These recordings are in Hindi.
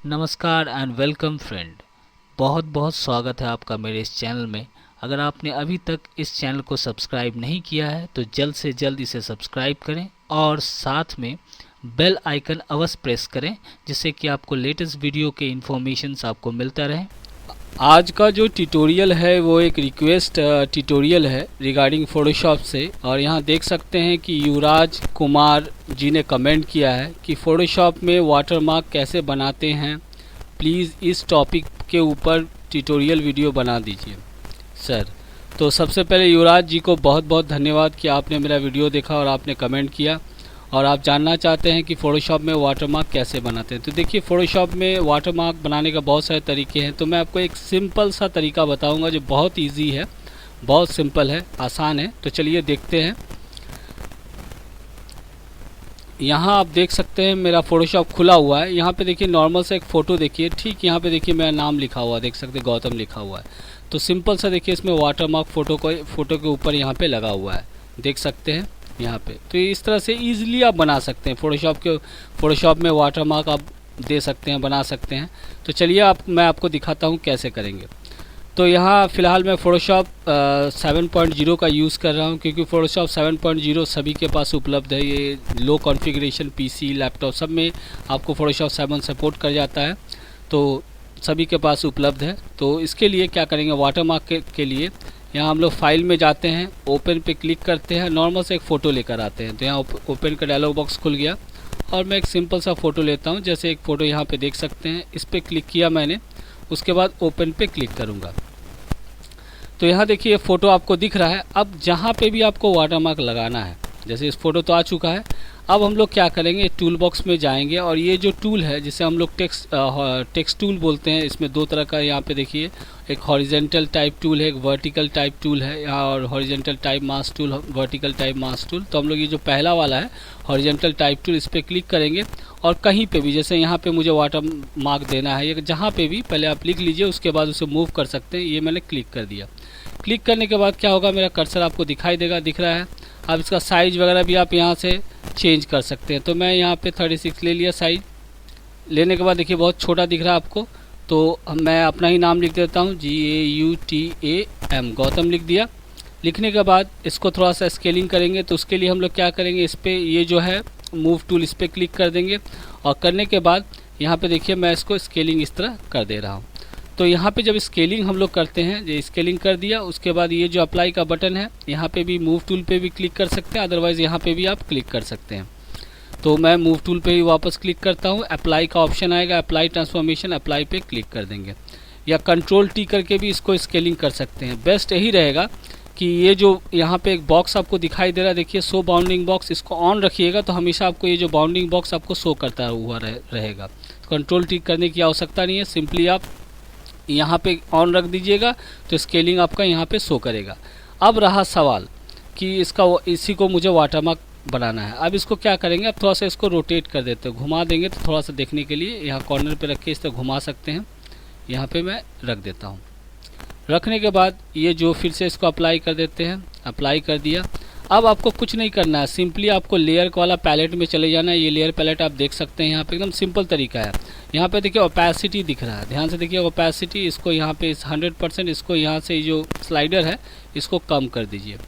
नमस्कार एंड वेलकम फ्रेंड। बहुत बहुत स्वागत है आपका मेरे इस चैनल में। अगर आपने अभी तक इस चैनल को सब्सक्राइब नहीं किया है तो जल्द से जल्द इसे सब्सक्राइब करें और साथ में बेल आइकन अवश्य प्रेस करें, जिससे कि आपको लेटेस्ट वीडियो के इन्फॉर्मेशंस आपको मिलता रहे। आज का जो ट्यूटोरियल है वो एक रिक्वेस्ट ट्यूटोरियल है रिगार्डिंग फ़ोटोशॉप से। और यहाँ देख सकते हैं कि युवराज कुमार जी ने कमेंट किया है कि फ़ोटोशॉप में वाटरमार्क कैसे बनाते हैं, प्लीज़ इस टॉपिक के ऊपर ट्यूटोरियल वीडियो बना दीजिए सर। तो सबसे पहले युवराज जी को बहुत बहुत धन्यवाद कि आपने मेरा वीडियो देखा और आपने कमेंट किया और आप जानना चाहते हैं कि फ़ोटोशॉप में वाटरमार्क कैसे बनाते हैं। तो देखिए, फ़ोटोशॉप में वाटरमार्क बनाने का बहुत सारे तरीके हैं, तो मैं आपको एक सिंपल सा तरीका बताऊंगा जो बहुत इजी है, बहुत सिंपल है, आसान है। तो चलिए देखते हैं। यहाँ आप देख सकते हैं मेरा फ़ोटोशॉप खुला हुआ है। यहाँ पे देखिए नॉर्मल सा एक फ़ोटो देखिए, ठीक यहाँ पे देखिए मेरा नाम लिखा हुआ है, देख सकते हैं गौतम लिखा हुआ है। तो सिंपल सा देखिए इसमें वाटरमार्क फ़ोटो के ऊपर यहाँ पे लगा हुआ है, देख सकते हैं यहाँ पे। तो इस तरह से इजीली आप बना सकते हैं फ़ोटोशॉप में वाटरमार्क आप दे सकते हैं, बना सकते हैं। तो चलिए मैं आपको दिखाता हूँ कैसे करेंगे। तो यहाँ फ़िलहाल मैं फ़ोटोशॉप 7.0 का यूज़ कर रहा हूँ, क्योंकि फ़ोटोशॉप 7.0 सभी के पास उपलब्ध है। ये लो कॉन्फ़िगरेशन पीसी, लैपटॉप सब में आपको फ़ोटोशॉप 7 सपोर्ट कर जाता है, तो सभी के पास उपलब्ध है। तो इसके लिए क्या करेंगे, वाटरमार्क के लिए यहाँ हम लोग फाइल में जाते हैं, ओपन पे क्लिक करते हैं, नॉर्मल से एक फ़ोटो लेकर आते हैं। तो यहाँ ओपन का डायलॉग बॉक्स खुल गया और मैं एक सिंपल सा फ़ोटो लेता हूँ। जैसे एक फ़ोटो यहाँ पे देख सकते हैं, इस पर क्लिक किया मैंने, उसके बाद ओपन पे क्लिक करूँगा। तो यहाँ देखिए फ़ोटो आपको दिख रहा है। अब जहाँ पे भी आपको वाटरमार्क लगाना है, जैसे इस फ़ोटो तो आ चुका है, अब हम लोग क्या करेंगे, टूल बॉक्स में जाएंगे और ये जो टूल है जिसे हम लोग टेक्स्ट टूल बोलते हैं, इसमें दो तरह का यहाँ पे देखिए, एक हॉरिजेंटल टाइप टूल है, एक वर्टिकल टाइप टूल है। यहाँ और horizontal type mask tool, vertical type mask tool. तो हम लोग ये जो पहला वाला है हॉरिजेंटल टाइप टूल, इस पर क्लिक करेंगे और कहीं पे भी, जैसे यहाँ पे मुझे वाटर मार्क देना है, ये जहाँ पे भी पहले आप लिख लीजिए, उसके बाद उसे मूव कर सकते हैं। ये मैंने क्लिक कर दिया। क्लिक करने के बाद क्या होगा, मेरा कर्सर आपको दिखाई देगा, दिख रहा है। अब इसका साइज़ वगैरह भी आप यहाँ से चेंज कर सकते हैं। तो मैं यहाँ पे 36 ले लिया साइज़। लेने के बाद देखिए बहुत छोटा दिख रहा है आपको, तो मैं अपना ही नाम लिख देता हूँ, GAUTAM, गौतम लिख दिया। लिखने के बाद इसको थोड़ा सा स्केलिंग करेंगे। तो उसके लिए हम लोग क्या करेंगे, इस पर ये जो है मूव टूल, इस पर क्लिक कर देंगे और करने के बाद यहाँ पे देखिए मैं इसको स्केलिंग इस तरह कर दे रहा हूँ। तो यहाँ पे जब स्केलिंग हम लोग करते हैं, ये स्केलिंग कर दिया, उसके बाद ये जो अप्लाई का बटन है, यहाँ पे भी मूव टूल पे भी क्लिक कर सकते हैं, अदरवाइज़ यहाँ पे भी आप क्लिक कर सकते हैं। तो मैं मूव टूल पे ही वापस क्लिक करता हूँ। अप्लाई का ऑप्शन आएगा, अप्लाई ट्रांसफॉर्मेशन, अप्लाई पे क्लिक कर देंगे, या कंट्रोल टी करके भी इसको स्केलिंग कर सकते हैं। बेस्ट यही रहेगा कि ये जो यहाँ पे एक बॉक्स आपको दिखाई दे रहा है, देखिए शो बाउंडिंग बॉक्स, इसको ऑन रखिएगा तो हमेशा आपको ये जो बाउंडिंग बॉक्स आपको शो करता हुआ रहेगा। कंट्रोल टी करने की आवश्यकता नहीं है, सिंपली आप यहाँ पे ऑन रख दीजिएगा तो स्केलिंग आपका यहाँ पे शो करेगा। अब रहा सवाल कि इसी को मुझे वाटरमार्क बनाना है। अब इसको क्या करेंगे, अब थोड़ा सा इसको रोटेट कर देते हैं, घुमा देंगे तो थोड़ा सा देखने के लिए यहाँ कॉर्नर पे रख के इस तरह घुमा सकते हैं। यहाँ पे मैं रख देता हूँ। रखने के बाद ये जो फिर से इसको अप्लाई कर देते हैं, अप्लाई कर दिया। अब आपको कुछ नहीं करना है, सिंपली आपको लेयर वाला पैलेट में चले जाना है। ये लेयर पैलेट आप देख सकते हैं, यहाँ पे एकदम सिंपल तरीका है। यहाँ पे देखिए ओपेसिटी दिख रहा है, ध्यान से देखिए ओपेसिटी, इसको यहाँ पे 100%, इसको यहाँ से जो स्लाइडर है इसको कम कर दीजिए,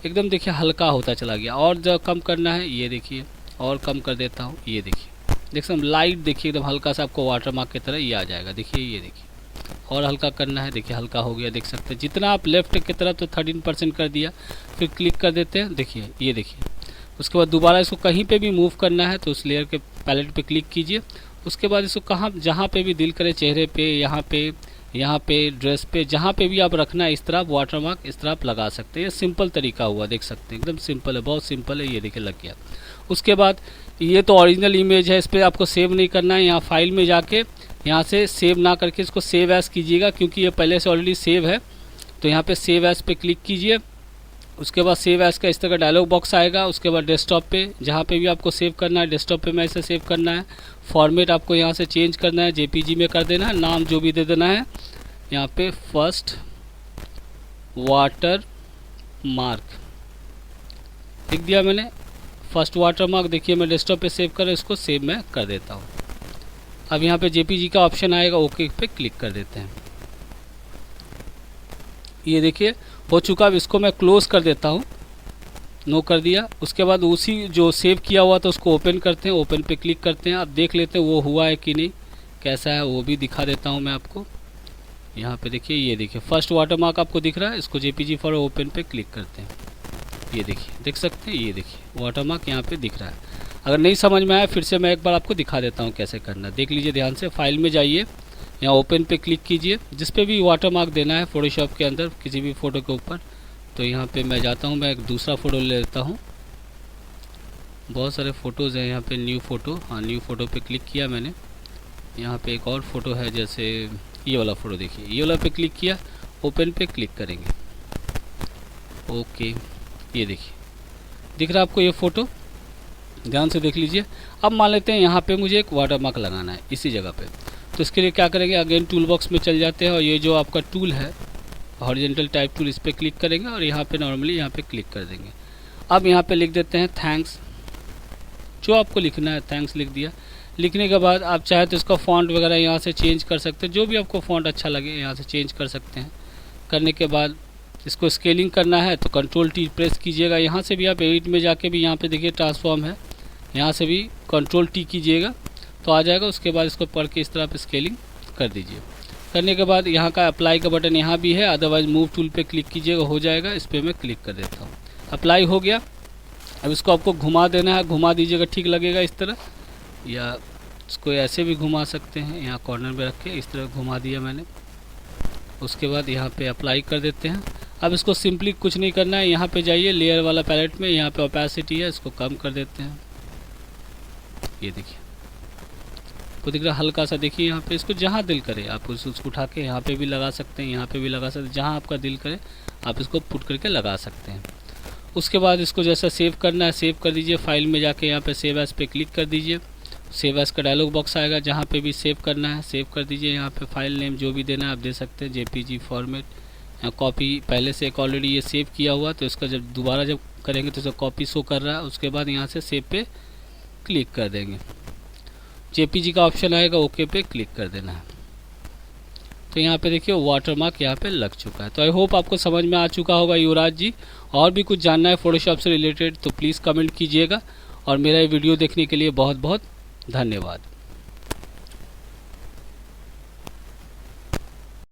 एकदम देखिए हल्का होता चला गया। और जब कम करना है, ये देखिए और कम कर देता हूँ, ये देखिए, देख सकते लाइट देखिए एकदम हल्का सा आपको वाटरमार्क की तरह ये आ जाएगा। देखिए ये देखिए, और हल्का करना है, देखिए हल्का हो गया, देख सकते हैं। जितना आप लेफ्ट की तरफ तो 13% कर दिया, फिर क्लिक कर देते हैं, देखिए ये देखिए। उसके बाद दोबारा इसको कहीं पे भी मूव करना है तो उस लेयर के पैलेट पे क्लिक कीजिए। उसके बाद इसको कहाँ जहाँ पे भी दिल करे, चेहरे पे, यहाँ पे ड्रेस पे, जहाँ पे भी आप रखना है, इस तरह वाटरमार्क इस तरह आप लगा सकते हैं। ये सिंपल तरीका हुआ, देख सकते हैं एकदम सिंपल है, बहुत सिंपल है। ये देखिए लग गया। उसके बाद ये तो ओरिजिनल इमेज है, इस पर आपको सेव नहीं करना है। यहाँ फाइल में जाके यहाँ से सेव ना करके इसको सेव एज कीजिएगा, क्योंकि ये पहले से ऑलरेडी सेव है। तो यहाँ पे सेव एज पे क्लिक कीजिए। उसके बाद सेव एज का इस तरह का डायलॉग बॉक्स आएगा। उसके बाद डेस्कटॉप पे, जहाँ पे भी आपको सेव करना है, डेस्कटॉप पे में इसे सेव करना है। फॉर्मेट आपको यहाँ से चेंज करना है, जेपीजी में कर देना है। नाम जो भी दे देना है, यहाँ पे फर्स्ट वाटर मार्क लिख दिया मैंने, फर्स्ट वाटर मार्क। देखिए मैं डेस्कटॉप पे सेव कर, इसको सेव मैं कर देता हूँ। अब यहाँ पे जेपीजी का ऑप्शन आएगा, ओके पे क्लिक कर देते हैं। ये देखिए हो चुका। अब इसको मैं क्लोज कर देता हूँ, नो कर दिया। उसके बाद उसी जो सेव किया हुआ था उसको ओपन करते हैं, ओपन पे क्लिक करते हैं। अब देख लेते हैं वो हुआ है कि नहीं, कैसा है वो भी दिखा देता हूँ मैं आपको। यहाँ पे देखिए, ये देखिए फर्स्ट वाटरमार्क आपको दिख रहा है। इसको जेपीजी फॉर ओपन पे क्लिक करते हैं। ये देखिए, देख सकते हैं, ये देखिए वाटरमार्क यहाँ पे दिख रहा है। अगर नहीं समझ में आया फिर से मैं एक बार आपको दिखा देता हूँ कैसे करना। देख लीजिए ध्यान से, फाइल में जाइए, यहाँ ओपन पे क्लिक कीजिए। जिस पे भी वाटरमार्क देना है फोटोशॉप के अंदर किसी भी फ़ोटो के ऊपर, तो यहाँ पे मैं जाता हूँ, मैं एक दूसरा फ़ोटो ले लेता हूँ। बहुत सारे फ़ोटोज़ हैं यहाँ पे। न्यू फ़ोटो, हाँ न्यू फ़ोटो पे क्लिक किया मैंने। यहाँ पे एक और फ़ोटो है, जैसे ये वाला फ़ोटो देखिए, ये वाला पे क्लिक किया, ओपन पे क्लिक करेंगे। ओके, ये देखिए दिख रहा है आपको ये फ़ोटो, ध्यान से देख लीजिए। अब मान लेते हैं यहाँ पे मुझे एक वाटरमार्क लगाना है इसी जगह पे, तो इसके लिए क्या करेंगे, अगेन टूल बॉक्स में चल जाते हैं और ये जो आपका टूल है हॉरिजॉन्टल टाइप टूल, इस पर क्लिक करेंगे और यहाँ पे नॉर्मली यहाँ पे क्लिक कर देंगे। अब यहाँ पे लिख देते हैं थैंक्स, जो आपको लिखना है थैंक्स लिख दिया। लिखने के बाद आप चाहे तो इसका फॉन्ट वगैरह यहाँ से चेंज कर सकते हैं, जो भी आपको फॉन्ट अच्छा लगे यहाँ से चेंज कर सकते हैं। करने के बाद इसको स्केलिंग करना है तो कंट्रोल टी प्रेस कीजिएगा। यहाँ से भी आप एडिट में जाके भी यहाँ पे देखिए ट्रांसफॉर्म है, यहाँ से भी कंट्रोल टी कीजिएगा तो आ जाएगा। उसके बाद इसको पढ़ के इस तरह आप स्केलिंग कर दीजिए। करने के बाद यहाँ का अप्लाई का बटन यहाँ भी है, अदरवाइज मूव टूल पे क्लिक कीजिएगा, हो जाएगा। इस पर मैं क्लिक कर देता हूँ, अप्लाई हो गया। अब इसको आपको घुमा देना है, घुमा दीजिएगा, ठीक लगेगा इस तरह, या इसको ऐसे भी घुमा सकते हैं, यहाँ कॉर्नर में रख के इस तरह घुमा दिया मैंने। उसके बाद यहाँ पे अप्लाई कर देते हैं। अब इसको सिंपली कुछ नहीं करना है, यहाँ पे जाइए लेयर वाला पैलेट में, यहाँ पे ओपेसिटी है, इसको कम कर देते हैं। ये देखिए को दिख रहा हल्का सा, देखिए यहाँ पे इसको जहाँ दिल करे आप उसको उठा के यहाँ पे भी लगा सकते हैं, यहाँ पे भी लगा सकते हैं, जहाँ आपका दिल करे आप इसको पुट करके लगा सकते हैं। उसके बाद इसको जैसा सेव करना है सेव कर दीजिए। फाइल में जाके यहाँ पे सेव एज पे क्लिक कर दीजिए। सेव एज का डायलॉग बॉक्स आएगा, जहाँ पे भी सेव करना है सेव कर दीजिए। यहाँ पे फाइल नेम जो भी देना है आप दे सकते हैं, जेपीजी फॉर्मेट। यहाँ कॉपी पहले से एक ऑलरेडी ये सेव किया हुआ, तो इसका जब दोबारा जब करेंगे तो इसका कॉपी शो कर रहा है। उसके बाद यहाँ से सेव पे क्लिक कर देंगे, जेपीजी का ऑप्शन आएगा, ओके पे क्लिक कर देना है। तो यहाँ पे देखिए वाटरमार्क यहाँ पे लग चुका है। तो आई होप आपको समझ में आ चुका होगा युवराज जी। और भी कुछ जानना है फोटोशॉप से रिलेटेड तो प्लीज़ कमेंट कीजिएगा। और मेरा ये वीडियो देखने के लिए बहुत बहुत धन्यवाद।